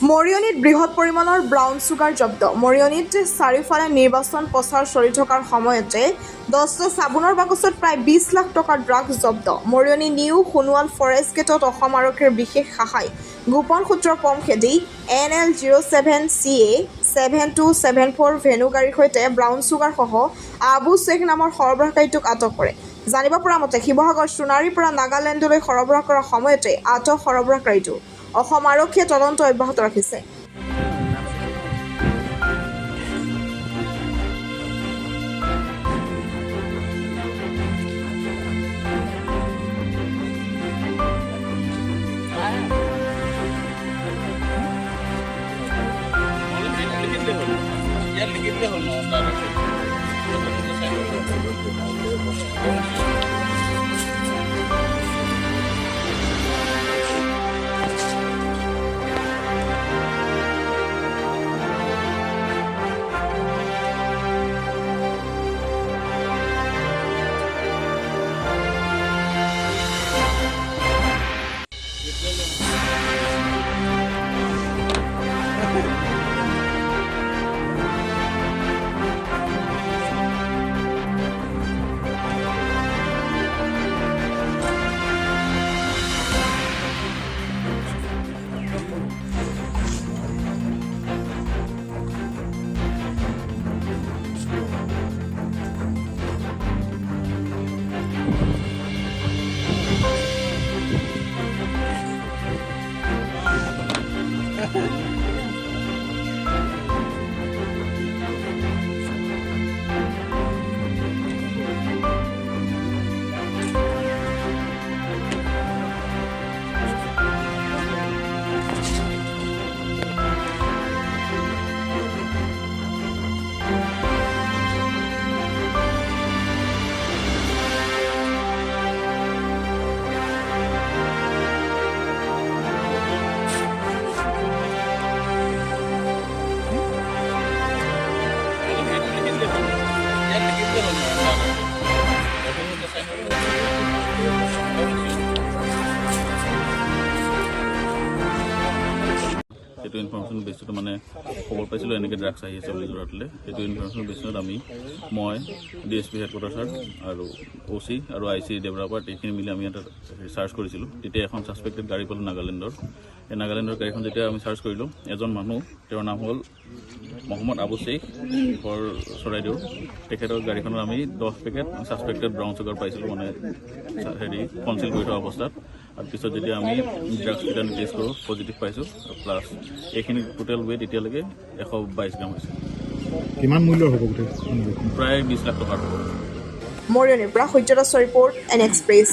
মৰিয়নীত বৃহৎ পৰিমাণৰ brown sugar জব্দ। মৰিয়নীত চাৰিওফালে নিৰ্বাচন প্ৰচাৰ চলি থকাৰ সময়তে 10টা চাবোনৰ বাকচত প্ৰায় 20 লাখ টকাৰ ড্ৰাগছ জব্দ। মৰিয়নী নিউ সোণোৱাল ফৰেষ্ট গেটত অসম আৰক্ষীৰ বিশেষ শাখাই গোপন সূত্ৰৰ পম খেদি NL07CA 7274 ভেনু গাড়ীৰ সৈতে ব্ৰাউন চুগাৰসহ আবু শ্বেখ নামৰ সৰবৰাহকাৰীটোক আটক কৰে। জানিব পৰা মতে শিৱসাগৰ সোণাৰীৰ পৰা নাগালেণ্ডলৈ সৰবৰাহ কৰাৰ সময়তে আটক সৰবৰাহকাৰীটো অসম আৰক্ষীয়ে তদন্ত অব্যাহত ৰাখিছে। সেইটো ইনফৰমেশ্যন বেচিছত মানে খবৰ পাইছিলোঁ এনেকৈ ড্ৰাগছ আহি আছে বুলি যোৰহাটলৈ। সেইটো ইনফৰমেশ্যন বেচিছত মই DSP হেডকোৱাৰ্টাৰ আৰু OC আৰু IC ডেভেলপাৰ এইখিনি মিলি আমি এটা চাৰ্চ কৰিছিলোঁ। তেতিয়া এখন ছাছপেক্টেড গাড়ী পালোঁ নাগালেণ্ডৰ। এই নাগালেণ্ডৰ গাড়ীখন যেতিয়া আমি চাৰ্চ কৰিলোঁ, এজন মানুহ, তেওঁৰ নাম হ'ল মহম্মদ আবু শ্বেখ, ঘৰ চৰাইদেউ। তেখেতৰ গাড়ীখনত আমি 10 পেকেট ছাছপেক্টেড ব্ৰাউন চুগাৰ পাইছিলোঁ, মানে কনচিল কৰি থোৱা অৱস্থাত। আৰু পিছত যেতিয়া আমি ড্ৰাগছকেইটা টেষ্ট কৰোঁ, পজিটিভ পাইছোঁ। প্লাছ এইখিনি টোটেল ৱেইট এতিয়ালৈকে 122 গ্ৰাম হৈছে। কিমান মূল্যৰ হ'ব গোটেই? প্ৰায় 20 লাখ টকাৰ হ'ব। মৰিয়নীৰ পৰা সূৰ্যদাসৰ ৰিপৰ্ট, NX প্ৰেছ।